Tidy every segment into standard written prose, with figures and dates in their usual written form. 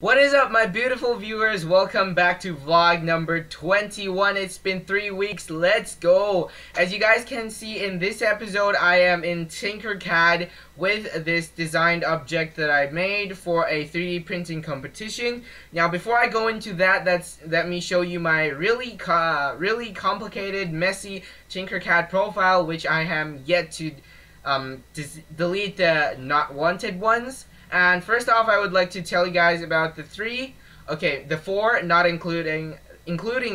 What is up, my beautiful viewers? Welcome back to vlog number 21. It's been 3 weeks. Let's go. As you guys can see in this episode, I am in Tinkercad with this designed object that I made for a 3D printing competition. Now, before I go into that, let me show you my really complicated, messy Tinkercad profile, which I am yet to delete the not wanted ones. And first off, I would like to tell you guys about the four, not including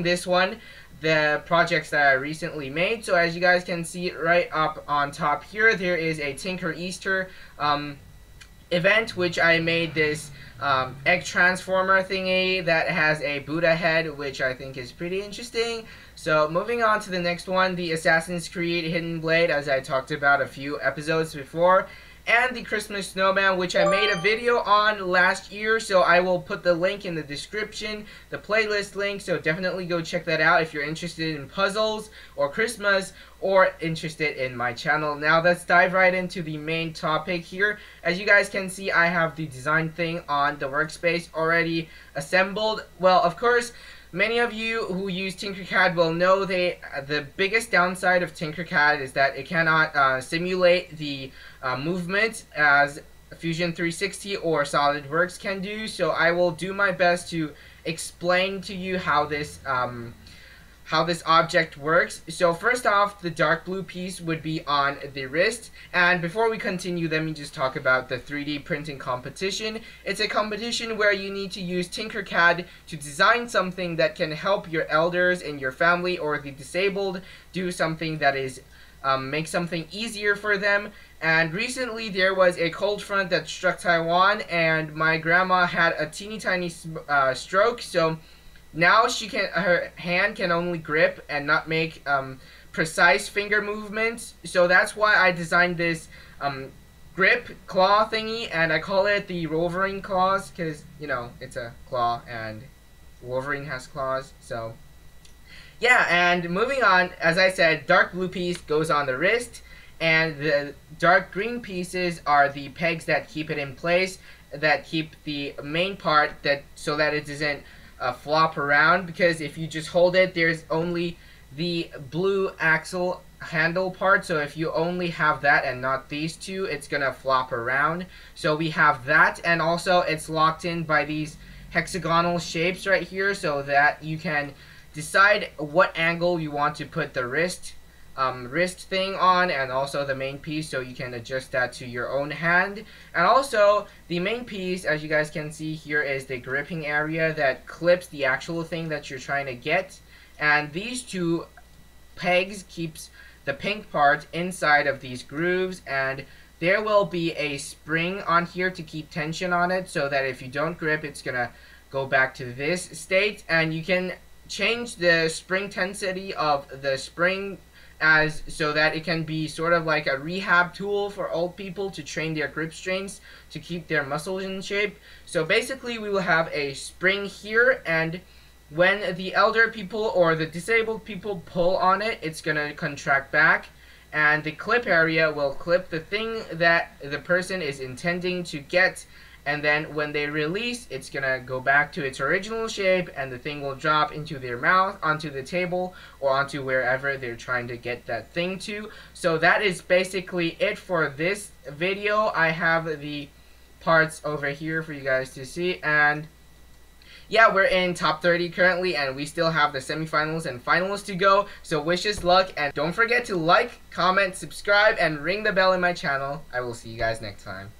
this one, the projects that I recently made. So as you guys can see right up on top here, there is a Tinker Easter event, which I made this egg transformer thingy that has a Buddha head, which I think is pretty interesting. So moving on to the next one, the Assassin's Creed Hidden Blade, as I talked about a few episodes before, and the Christmas Snowman, which I made a video on last year, so I will put the link in the description, the playlist link, so definitely go check that out if you're interested in puzzles or Christmas or interested in my channel. Now let's dive right into the main topic here. As you guys can see, I have the design thing on the workspace already assembled. Well, of course, many of you who use Tinkercad will know the biggest downside of Tinkercad is that it cannot simulate the movement as Fusion 360 or SolidWorks can do. So I will do my best to explain to you how this object works. So first off, the dark blue piece would be on the wrist. And before we continue, let me just talk about the 3D printing competition. It's a competition where you need to use Tinkercad to design something that can help your elders in your family or the disabled do something that is make something easier for them. And recently there was a cold front that struck Taiwan, and my grandma had a teeny tiny stroke, so now her hand can only grip and not make precise finger movements. So that's why I designed this grip claw thingy, and I call it the Wolverine claws, because, you know, it's a claw and Wolverine has claws. So yeah, and moving on, as I said, dark blue piece goes on the wrist, and the dark green pieces are the pegs that keep it in place, that keep the main part so that it doesn't flop around, because if you just hold it, there's only the blue axle handle part, so if you only have that and not these two, it's gonna flop around. So we have that, and also it's locked in by these hexagonal shapes right here, so that you can decide what angle you want to put the wrist thing on, and also the main piece, so you can adjust that to your own hand. And also the main piece, as you guys can see here, is the gripping area that clips the actual thing that you're trying to get, and these two pegs keeps the pink part inside of these grooves, and there will be a spring on here to keep tension on it, so that if you don't grip, it's gonna go back to this state. And you can change the spring tensity of the spring so that it can be sort of like a rehab tool for old people to train their grip strengths to keep their muscles in shape. So basically we will have a spring here, and when the elder people or the disabled people pull on it, it's gonna contract back, and the clip area will clip the thing that the person is intending to get, and then when they release, it's gonna go back to its original shape, and the thing will drop into their mouth, onto the table, or onto wherever they're trying to get that thing to. So that is basically it for this video. I have the parts over here for you guys to see, and yeah, we're in top 30 currently, and we still have the semifinals and finals to go. So wish us luck, and don't forget to like, comment, subscribe, and ring the bell in my channel. I will see you guys next time.